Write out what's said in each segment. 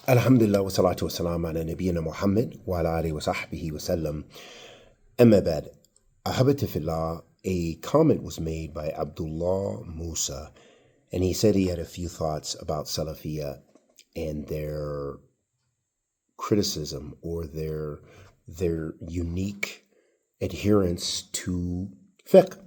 Alhamdulillah wa salatu wa salam ala nabiyyina Muhammad wa ala alihi wa sahbihi wa sallam. Amma ba'd. Ahabati fillah, a comment was made by Abdullah MUSA, and he said he had a few thoughts about Salafiyya and their criticism or their unique adherence to fiqh.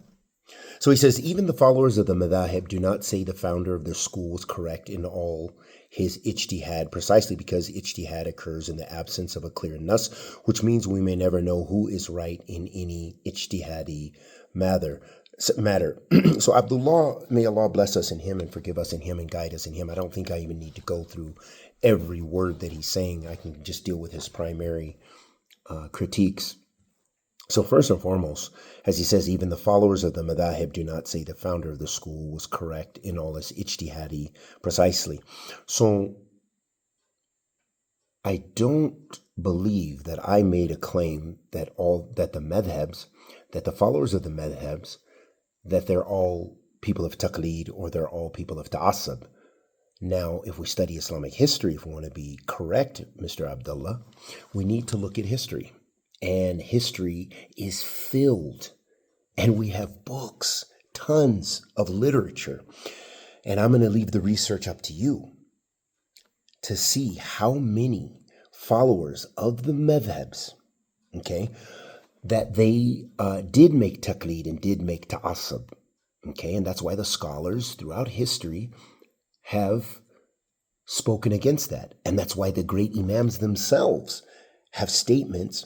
So he says, even the followers of the madhahib do not say the founder of their school was correct in all his ijtihad, precisely because ijtihad occurs in the absence of a clear nas, which means we may never know who is right in any ijtihadi matter. So Abdullah, may Allah bless us in him and forgive us in him and guide us in him. I don't think I even need to go through every word that he's saying. I can just deal with his primary critiques. So first and foremost, as he says, even the followers of the madhahib do not say the founder of the school was correct in all his ijtihadi, precisely. So I don't believe that I made a claim that the madhabs, that the followers of the madhabs, that they're all people of taqleed or they're all people of ta'assub. Now, if we study Islamic history, if we want to be correct, Mr. Abdullah, we need to look at history. And history is filled, and we have books, tons of literature. And I'm going to leave the research up to you to see how many followers of the madhabs, okay, that they did make taqleed and did make ta'assub, okay? And that's why the scholars throughout history have spoken against that. And that's why the great imams themselves have statements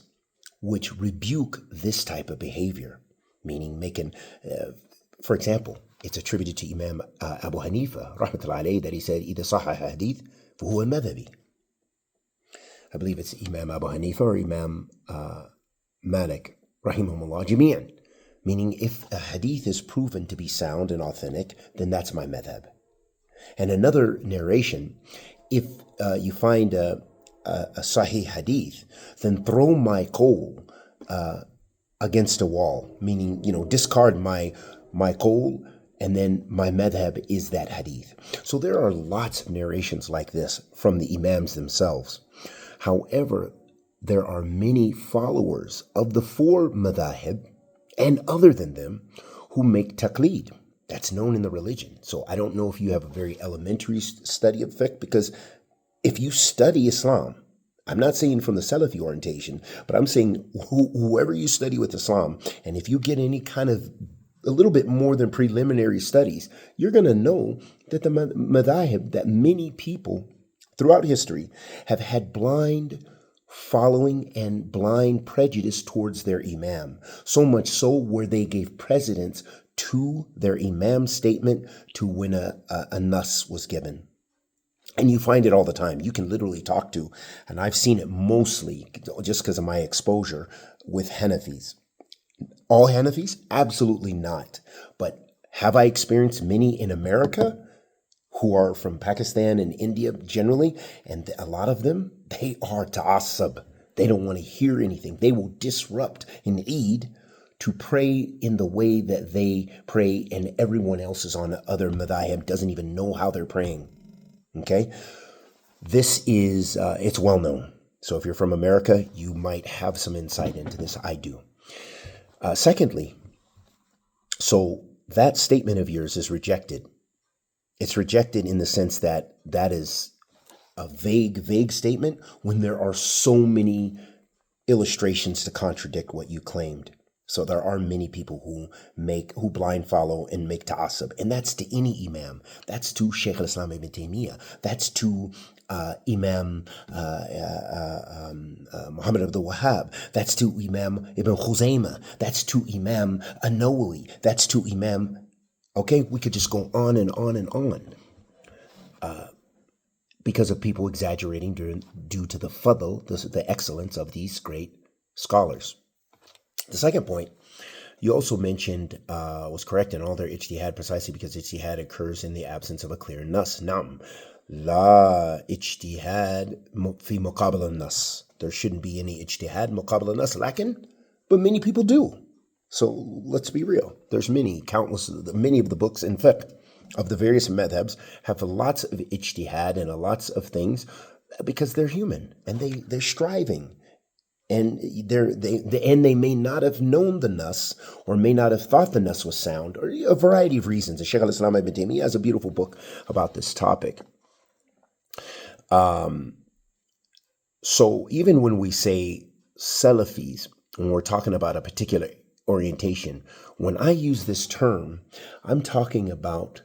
which rebuke this type of behavior, meaning making, for example, it's attributed to Imam Abu Hanifa, rahmatullahi alayhi, that he said, إِذَا صَحَّ hadith فَهُوَ الْمَذْهَبِ. I believe it's Imam Abu Hanifa or Imam Malik, rahimahumullah jami'an, meaning if a hadith is proven to be sound and authentic, then that's my madhab. And another narration, if you find a sahih hadith, then throw my qawl against a wall, meaning, discard my qawl, and then my madhab is that hadith. So there are lots of narrations like this from the imams themselves. However, there are many followers of the four madhahib and other than them who make taqleed. That's known in the religion. So I don't know if you have a very elementary study of fiqh, because if you study Islam, I'm not saying from the Salafi orientation, but I'm saying whoever you study with Islam, and if you get any kind of a little bit more than preliminary studies, you're going to know that the madhahib, that many people throughout history have had blind following and blind prejudice towards their imam. So much so where they gave precedence to their imam's statement to when a nas was given. And you find it all the time. You can literally talk to, and I've seen it mostly just because of my exposure with Hanafis. All Hanafis? Absolutely not. But have I experienced many in America who are from Pakistan and India generally? And a lot of them, they are ta'assub. They don't want to hear anything. They will disrupt an Eid to pray in the way that they pray, and everyone else is on the other madhahib doesn't even know how they're praying. Okay, this is, it's well known. So if you're from America, you might have some insight into this. I do. Secondly, so that statement of yours is rejected. It's rejected in the sense that that is a vague statement when there are so many illustrations to contradict what you claimed. So there are many people who blind follow and make ta'assub. And that's to any imam. That's to Shaykh al-Islam ibn Taymiyyah. That's to Imam Muhammad Abdul Wahhab. That's to Imam Ibn Khuzaymah. That's to Imam An-Nawawi. That's to Imam, okay, we could just go on and on and on. Because of people exaggerating due to the fadl, the excellence of these great scholars. The second point, you also mentioned, was correct in all their ijtihad, precisely because ijtihad occurs in the absence of a clear nas. Naam, la ijtihad fi muqabala nas. There shouldn't be any ijtihad muqabala nas, lakin, but many people do. So let's be real. There's many of the books in fiqh of the various madhabs have lots of ijtihad and lots of things because they're human and they're striving. And they may not have known the Nas, or may not have thought the Nas was sound, or a variety of reasons. And Shaykh al-Islam ibn Taymiyyah has a beautiful book about this topic. So even when we say Salafis, when we're talking about a particular orientation, when I use this term, I'm talking about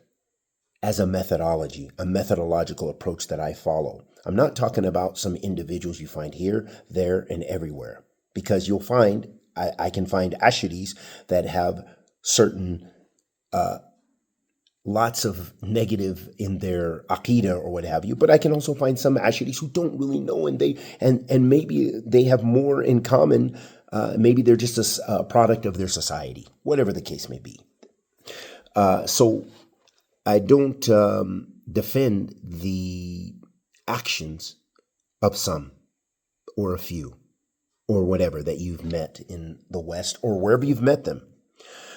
as a methodology, a methodological approach that I follow. I'm not talking about some individuals you find here, there, and everywhere, because you'll find, I can find asharis that have certain, lots of negative in their aqidah or what have you, but I can also find some asharis who don't really know, and maybe they have more in common. Maybe they're just a product of their society, whatever the case may be. So I don't defend the actions of some or a few or whatever that you've met in the West or wherever you've met them.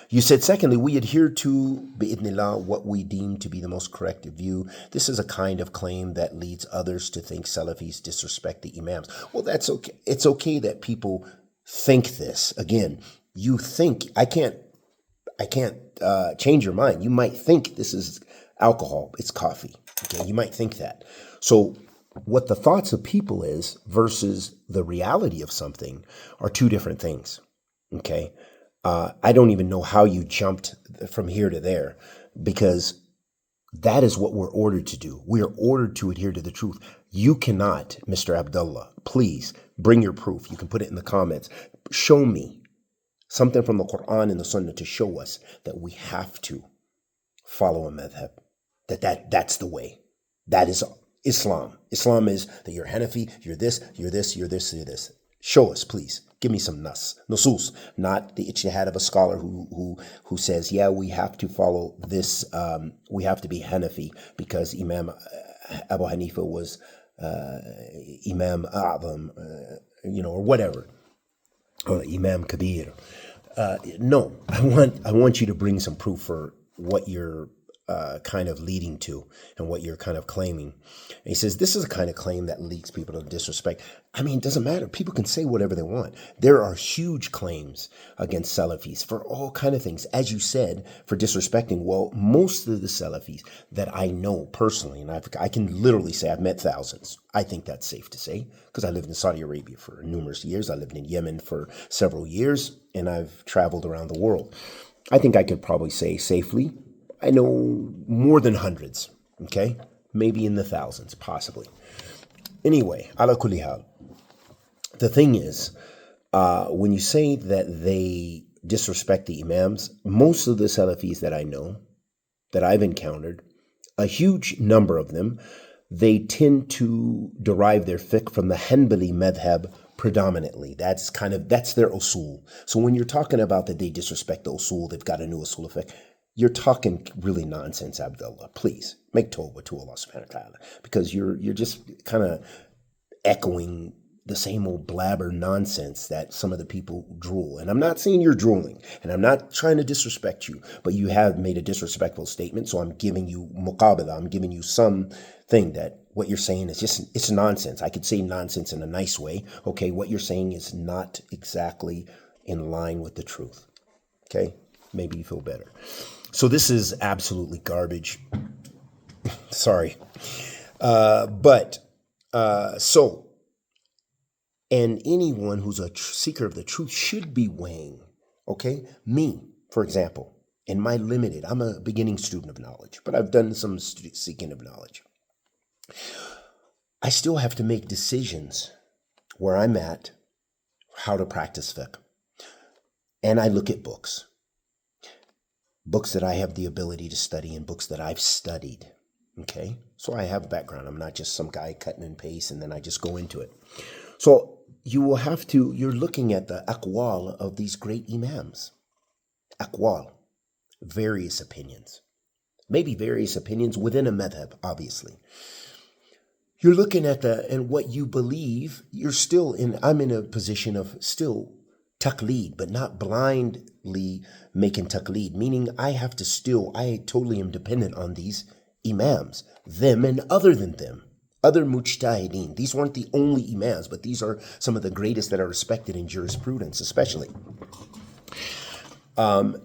You said, secondly, we adhere to, bi'idhnillah, what we deem to be the most correct view. This is a kind of claim that leads others to think Salafis disrespect the Imams. Well, that's okay. It's okay that people think this. Again, you think, I can't change your mind. You might think this is alcohol, it's coffee. Okay, you might think that. So what the thoughts of people is versus the reality of something are two different things. Okay, I don't even know how you jumped from here to there, because that is what we're ordered to do. We are ordered to adhere to the truth. You cannot, Mr. Abdullah, please bring your proof. You can put it in the comments. Show me something from the Quran and the Sunnah to show us that we have to follow a madhab. That's the way. That is Islam. Islam is that you're Hanafi, you're this, you're this, you're this, you're this. Show us, please. Give me some nusus, not the ijtihad of a scholar who says, yeah, we have to follow this. We have to be Hanafi because Imam Abu Hanifa was Imam A'zam, or whatever, or Imam Kabir. No, I want you to bring some proof for what you're kind of leading to and what you're kind of claiming. And he says, this is a kind of claim that leads people to disrespect. I mean, it doesn't matter. People can say whatever they want. There are huge claims against Salafis for all kind of things. As you said, for disrespecting, well, most of the Salafis that I know personally, and I can literally say I've met thousands. I think that's safe to say because I lived in Saudi Arabia for numerous years. I lived in Yemen for several years, and I've traveled around the world. I think I could probably say safely, I know more than hundreds, okay? Maybe in the thousands, possibly. Anyway, ala kulli hal. The thing is, when you say that they disrespect the Imams, most of the Salafis that I know, that I've encountered, a huge number of them, they tend to derive their fiqh from the Hanbali madhab predominantly. That's their usul. So when you're talking about that they disrespect the usul, they've got a new usul of fiqh, you're talking really nonsense, Abdullah. Please make tawbah to Allah subhanahu wa ta'ala, because you're just kind of echoing the same old blabber nonsense that some of the people drool. And I'm not saying you're drooling, and I'm not trying to disrespect you, but you have made a disrespectful statement, so I'm giving you muqabala, I'm giving you something that what you're saying is it's nonsense. I could say nonsense in a nice way. Okay, what you're saying is not exactly in line with the truth. Okay, maybe you feel better. So this is absolutely garbage. Sorry. And anyone who's a seeker of the truth should be weighing, okay? Me, for example, in my limited, I'm a beginning student of knowledge, but I've done some seeking of knowledge. I still have to make decisions where I'm at, how to practice fiqh. And I look at books that I have the ability to study and books that I've studied, okay? So I have a background. I'm not just some guy cutting and paste and then I just go into it. So you're looking at the aqwal of these great imams. Aqwal, various opinions. Maybe various opinions within a madhab, obviously. You're looking at and what you believe, I'm in a position of still taqleed, but not blindly making taqleed, meaning I totally am dependent on these imams, them and other than them. Other mujtahideen, these weren't the only imams, but these are some of the greatest that are respected in jurisprudence, especially.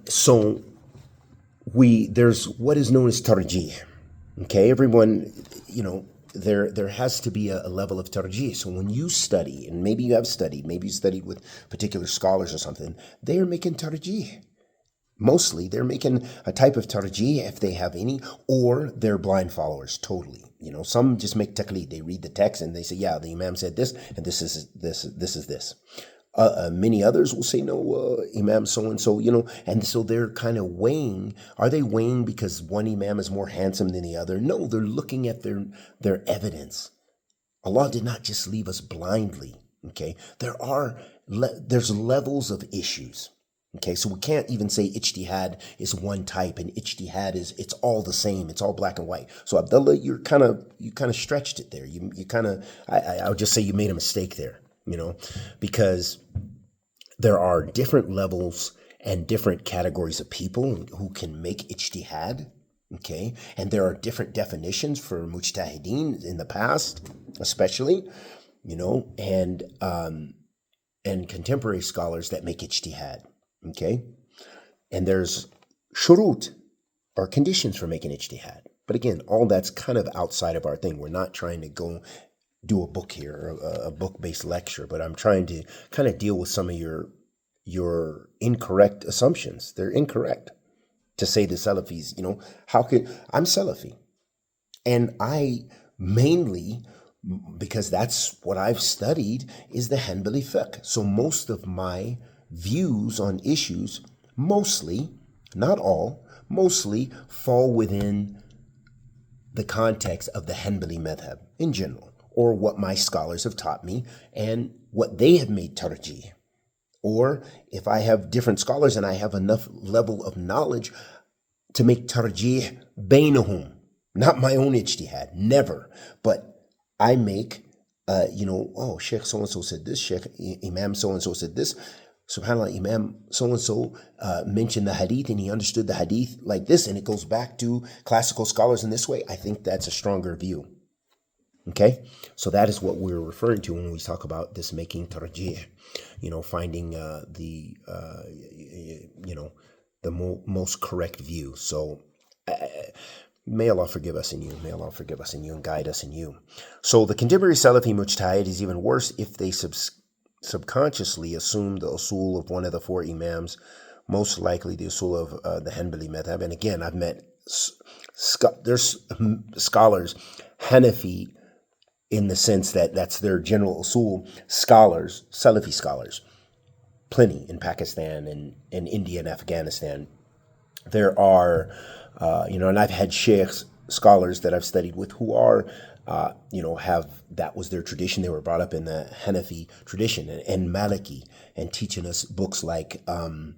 So there's what is known as tarjih. Okay, everyone, there has to be a level of tarjih. So when you study, and maybe you have studied, maybe you studied with particular scholars or something, they are making tarjih. Mostly, they're making a type of tarjih, if they have any, or they're blind followers, totally. Some just make taqleed. They read the text and they say, yeah, the imam said this, and this is this. Many others will say, no, imam so-and-so, and so they're kind of weighing. Are they weighing because one imam is more handsome than the other? No, they're looking at their evidence. Allah did not just leave us blindly, okay? There's levels of issues. Okay, so we can't even say ijtihad is one type and ijtihad it's all the same. It's all black and white. So Abdullah, you kind of stretched it there. You kind of, I would just say you made a mistake there, because there are different levels and different categories of people who can make ijtihad. Okay, and there are different definitions for mujtahideen in the past, especially, and contemporary scholars that make ijtihad. Okay, and there's shurut, or conditions for making ijtihad. But again, all that's kind of outside of our thing. We're not trying to go do a book here, a book-based lecture, but I'm trying to kind of deal with some of your incorrect assumptions. They're incorrect to say the Salafis, I'm Salafi. And I mainly, because that's what I've studied, is the Hanbali fiqh. So most of my views on issues, mostly, not all, mostly fall within the context of the Hanbali madhab in general, or what my scholars have taught me and what they have made tarjih. Or if I have different scholars and I have enough level of knowledge to make tarjih bainahum, not my own ijtihad, never, but I make, Sheikh so-and-so said this, Sheikh Imam so-and-so said this, SubhanAllah, Imam so-and-so mentioned the hadith and he understood the hadith like this, and it goes back to classical scholars in this way. I think that's a stronger view. Okay, so that is what we're referring to when we talk about this making tarjih, finding the most correct view. So may Allah forgive us in you. May Allah forgive us in you and guide us in you. So the contemporary Salafi mujtahid is even worse if they subconsciously assume the usul of one of the four imams, most likely the usul of the Hanbali madhab. And again, I've met there's scholars, Hanafi, in the sense that that's their general usul, scholars, Salafi scholars, plenty in Pakistan and India and Afghanistan. There are, and I've had sheikhs, scholars that I've studied with who are, that was their tradition. They were brought up in the Hanafi tradition and Maliki, and teaching us books like Imam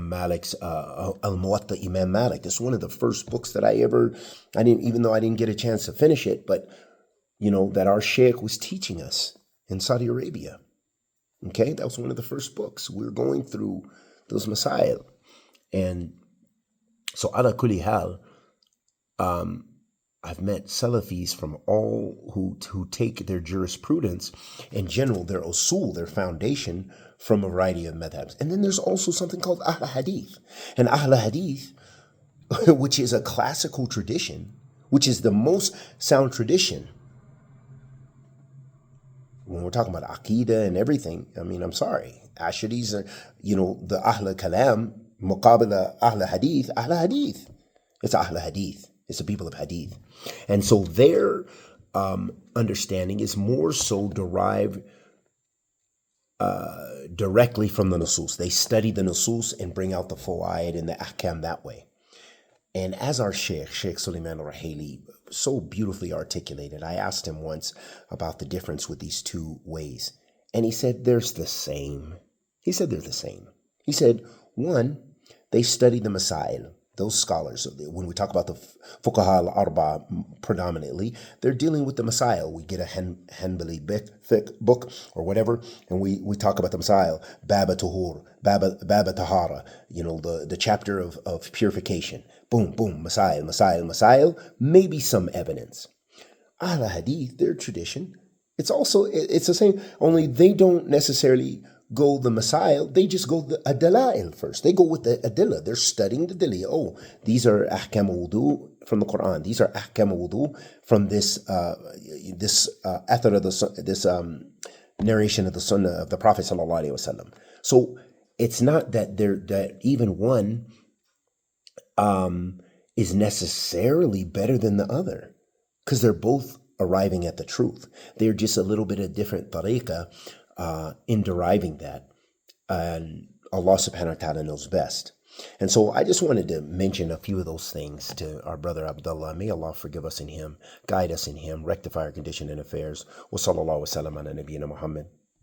Malik's Al-Muwatta Imam Malik. This is one of the first books that even though I didn't get a chance to finish it, but, that our sheikh was teaching us in Saudi Arabia. Okay, that was one of the first books. We were going through those masail. And so ala kulli hal, I've met Salafis from all who take their jurisprudence in general, their usul, their foundation, from a variety of madhabs. And then there's also something called Ahl Hadith. And Ahl Hadith, which is a classical tradition, which is the most sound tradition. When we're talking about Aqidah and everything, I'm sorry. Asharis are, the Ahl Kalam, Muqabila Ahl Hadith, It's Ahl Hadith. It's the people of Hadith. And so their understanding is more so derived directly from the nusus. They study the nusus and bring out the fawaid and the ahkam that way. And as our Sheikh Suleiman al-Rahili so beautifully articulated, I asked him once about the difference with these two ways. And he said, they're the same. He said, one, they study the masail. Those scholars, when we talk about the fuqaha al-arba predominantly, they're dealing with the masail. We get a Hanbali thick book or whatever, and we talk about the masail, baba tuhur, baba tahara, the chapter of purification. Boom, boom, masail, maybe some evidence. Ahl hadith, their tradition, it's the same, only they don't necessarily go the masail, they just go the adalail first. They go with the adillah. They're studying the dalil. Oh, these are ahkam wudu from the Quran. These are ahkam wudu from this athar of this narration of the sunnah of the Prophet sallallahu alaihi wasallam. So it's not that even one is necessarily better than the other, because they're both arriving at the truth. They're just a little bit of different tariqah in deriving that, and Allah subhanahu wa ta'ala knows best. And so I just wanted to mention a few of those things to our brother Abdullah. May Allah forgive us in him, guide us in him, rectify our condition and affairs. Wa sallallahu wa sallam ala nabiyyina Muhammad.